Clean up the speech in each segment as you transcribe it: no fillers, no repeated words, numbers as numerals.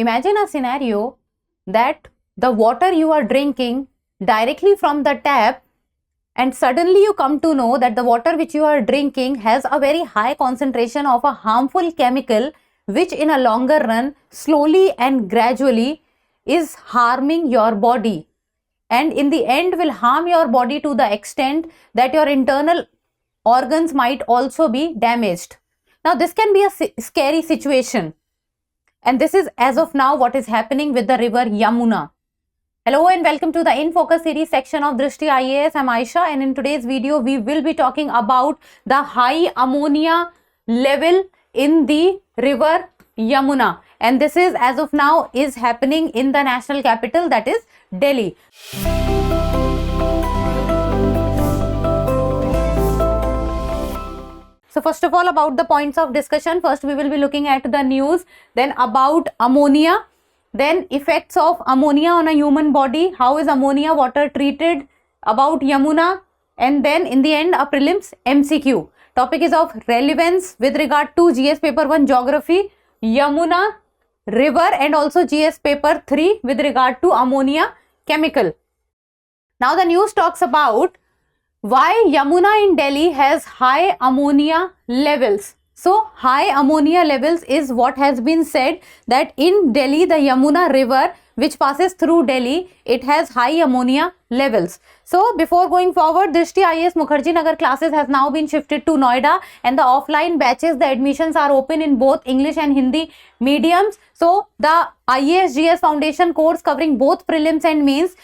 imagine a scenario that the water you are drinking directly from the tap, and suddenly you come to know that the water which you are drinking has a very high concentration of a harmful chemical, which in a longer run slowly and gradually is harming your body, and in the end will harm your body to the extent that your internal organs might also be damaged. Now this can be a scary situation, and this is as of now what is happening with the river Yamuna. Hello and welcome to the In Focus series section of Drishti IAS. I'm Aisha, and in today's video we will be talking about the high ammonia level in the river Yamuna, and this is as of now is happening in the national capital, that is Delhi. So first of all, about the points of discussion, first we will be looking at the news, then about ammonia, then effects of ammonia on a human body, how is ammonia water treated, about Yamuna, and then in the end a prelims MCQ. Topic is of relevance with regard to GS paper 1 geography, Yamuna river, and also GS paper 3 with regard to ammonia chemical. Now the news talks about why Yamuna in Delhi has high ammonia levels. So high ammonia levels is what has been said, that in Delhi the Yamuna river which passes through Delhi, it has high ammonia levels. So before going forward, Drishti IAS Mukherjee Nagar classes has now been shifted to Noida, and the offline batches, the admissions are open in both English and Hindi mediums. So the IAS GS Foundation course covering both prelims and mains,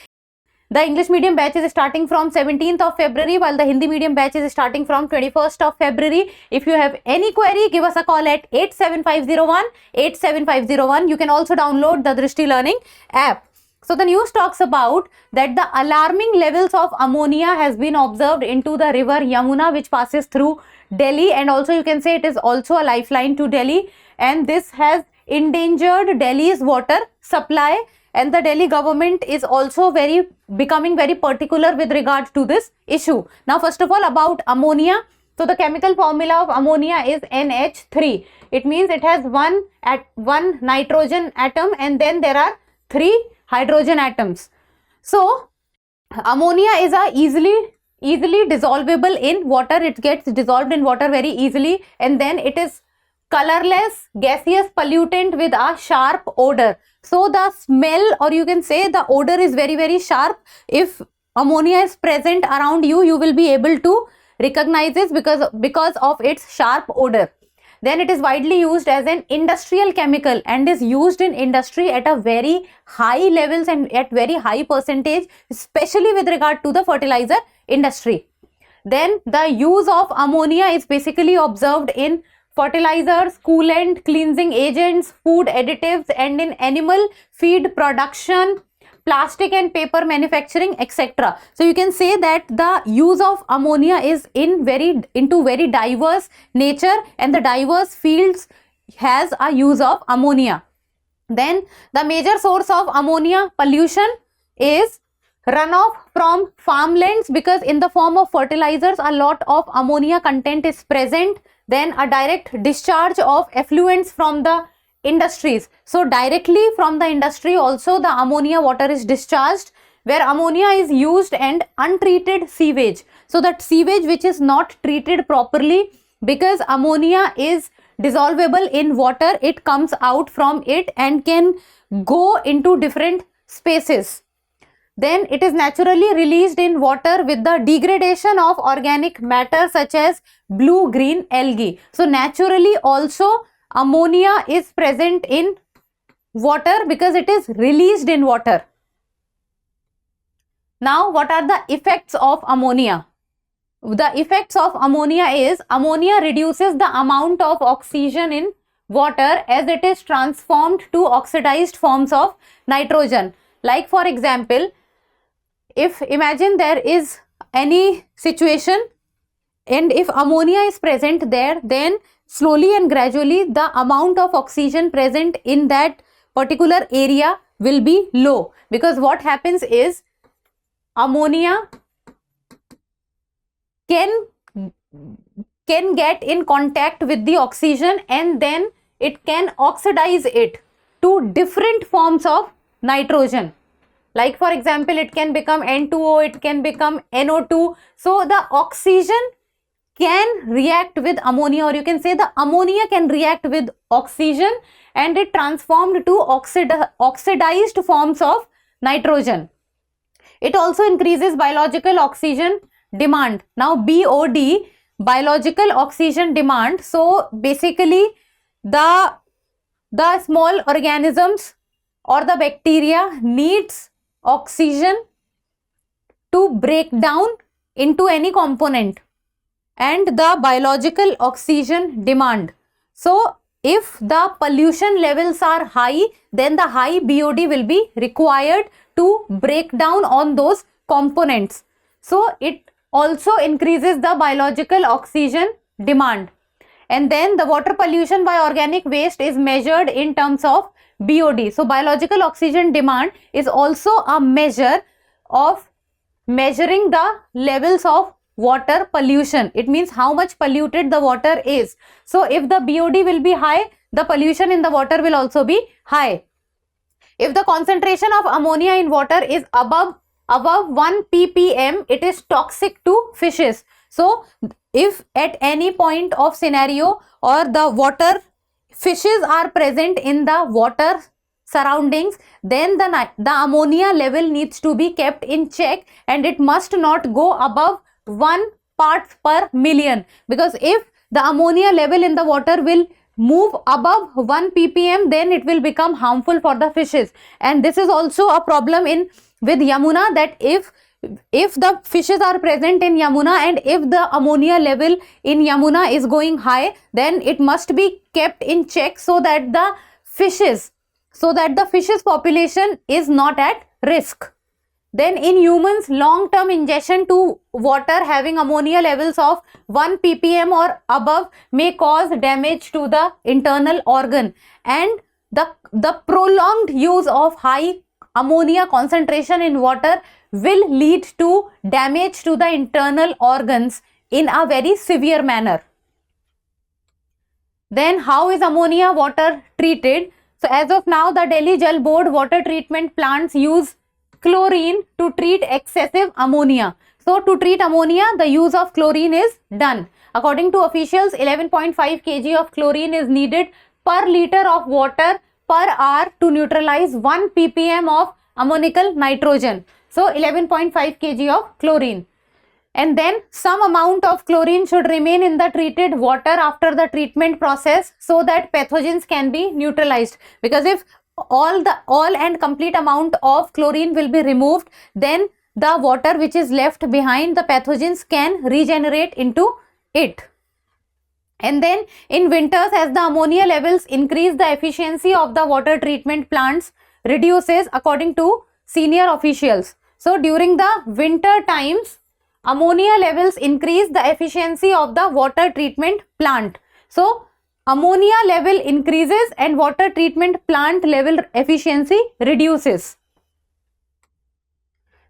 the English medium batch is starting from 17th of February, while the Hindi medium batch is starting from 21st of February. If you have any query, give us a call at 87501 87501. You can also download the Drishti Learning app. So the news talks about that the alarming levels of ammonia has been observed into the river Yamuna, which passes through Delhi, and also you can say it is also a lifeline to Delhi, and this has endangered Delhi's water supply. And the Delhi government is also becoming very particular with regard to this issue. Now first of all, about ammonia. So the chemical formula of ammonia is NH3. It means it has one nitrogen atom, and then there are 3 hydrogen atoms. So ammonia is a easily dissolvable in water. It gets dissolved in water very easily, and then it is colorless gaseous pollutant with a sharp odor. So the smell, or you can say the odor, is very sharp. If ammonia is present around you, you will be able to recognize this because of its sharp odor. Then it is widely used as an industrial chemical and is used in industry at a very high levels and at very high percentage, especially with regard to the fertilizer industry. Then the use of ammonia is basically observed in fertilizers, coolant, cleansing agents, food additives, and in animal feed production, plastic and paper manufacturing, etc. So you can say that the use of ammonia is into very diverse nature, and the diverse fields has a use of ammonia. Then the major source of ammonia pollution is runoff from farmlands, because in the form of fertilizers a lot of ammonia content is present. Then a direct discharge of effluents from the industries. So directly from the industry also the ammonia water is discharged, where ammonia is used, and untreated sewage. So that sewage which is not treated properly, because ammonia is dissolvable in water, it comes out from it and can go into different spaces. Then it is naturally released in water with the degradation of organic matter such as blue-green algae. So naturally also ammonia is present in water because it is released in water. Now what are the effects of ammonia? The effects of ammonia is ammonia reduces the amount of oxygen in water as it is transformed to oxidized forms of nitrogen. Like for example, if imagine there is any situation and if ammonia is present there, then slowly and gradually the amount of oxygen present in that particular area will be low, because what happens is ammonia can get in contact with the oxygen and then it can oxidize it. to different forms of nitrogen. Like for example, it can become N2O, it can become NO2. So the oxygen can react with ammonia, or you can say the ammonia can react with oxygen and it transformed to oxidized forms of nitrogen. It also increases biological oxygen demand. Now BOD, biological oxygen demand. So basically the small organisms or the bacteria needs oxygen to break down into any component, and the biological oxygen demand. So if the pollution levels are high, then the high BOD will be required to break down on those components. So it also increases the biological oxygen demand. And then the water pollution by organic waste is measured in terms of BOD. So biological oxygen demand is also a measure of measuring the levels of water pollution. It means how much polluted the water is. So if the BOD will be high, the pollution in the water will also be high. If the concentration of ammonia in water is above 1 ppm, it is toxic to fishes. So if at any point of scenario or the water fishes are present in the water surroundings, then the ammonia level needs to be kept in check and it must not go above 1 parts per million, because if the ammonia level in the water will move above 1 ppm, then it will become harmful for the fishes. And this is also a problem with Yamuna, that if the fishes are present in Yamuna and if the ammonia level in Yamuna is going high, then it must be kept in check so that the fishes population is not at risk. Then in humans, long-term ingestion to water having ammonia levels of 1 ppm or above may cause damage to the internal organ, and the prolonged use of high ammonia concentration in water will lead to damage to the internal organs in a very severe manner. Then how is ammonia water treated? So as of now, the Delhi Jal Board water treatment plants use chlorine to treat excessive ammonia. So to treat ammonia, the use of chlorine is done. According to officials, 11.5 kg of chlorine is needed per liter of water per hour to neutralize 1 ppm of ammonical nitrogen. So 11.5 kg of chlorine. And then some amount of chlorine should remain in the treated water after the treatment process so that pathogens can be neutralized. Because if all and complete amount of chlorine will be removed, then the water which is left behind, the pathogens can regenerate into it. And then in winters, as the ammonia levels increase, the efficiency of the water treatment plants reduces, according to senior officials. So during the winter times, ammonia levels increase, the efficiency of the water treatment plant. So ammonia level increases and water treatment plant level efficiency reduces.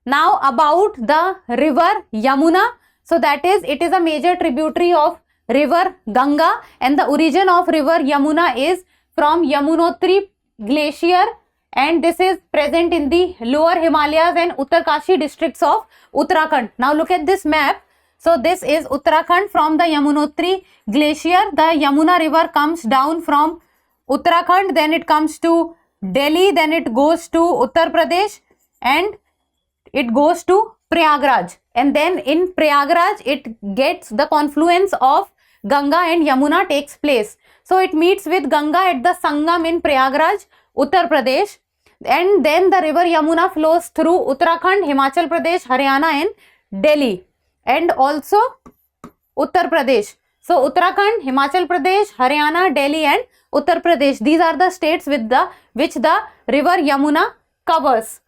Now about the river Yamuna. So that is, it is a major tributary of river Ganga, and the origin of river Yamuna is from Yamunotri glacier, and this is present in the lower Himalayas and Uttarkashi districts of Uttarakhand. Now look at this map. So this is Uttarakhand. From the Yamunotri glacier, the Yamuna river comes down from Uttarakhand, then it comes to Delhi, then it goes to Uttar Pradesh and it goes to Prayagraj. And then in Prayagraj, it gets the confluence of Ganga and Yamuna takes place. So it meets with Ganga at the Sangam in Prayagraj, Uttar Pradesh, and then the river Yamuna flows through Uttarakhand, Himachal Pradesh, Haryana and Delhi, and also Uttar Pradesh. So Uttarakhand, Himachal Pradesh, Haryana, Delhi and Uttar Pradesh, these are the states which the river Yamuna covers.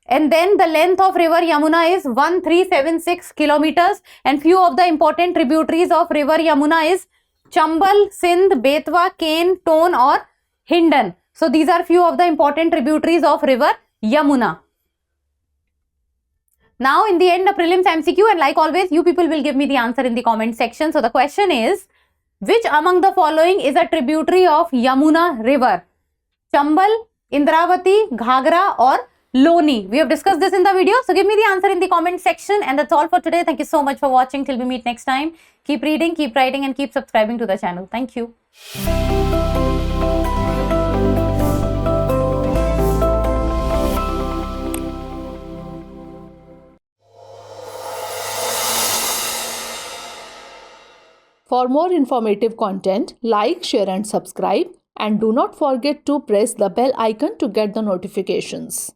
And then the length of river Yamuna is 1376 kilometers, and few of the important tributaries of river Yamuna is Chambal, Sindh, Betwa, Ken, Ton or Hindon. So these are few of the important tributaries of river Yamuna. Now in the end, the prelims MCQ, and like always, you people will give me the answer in the comment section. So the question is, which among the following is a tributary of Yamuna river? Chambal, Indravati, Ghagra or Loni? We have discussed this in the video. So give me the answer in the comment section. And that's all for today. Thank you so much for watching. Till we meet next time. Keep reading, keep writing and keep subscribing to the channel. Thank you. For more informative content, like, share and subscribe, and do not forget to press the bell icon to get the notifications.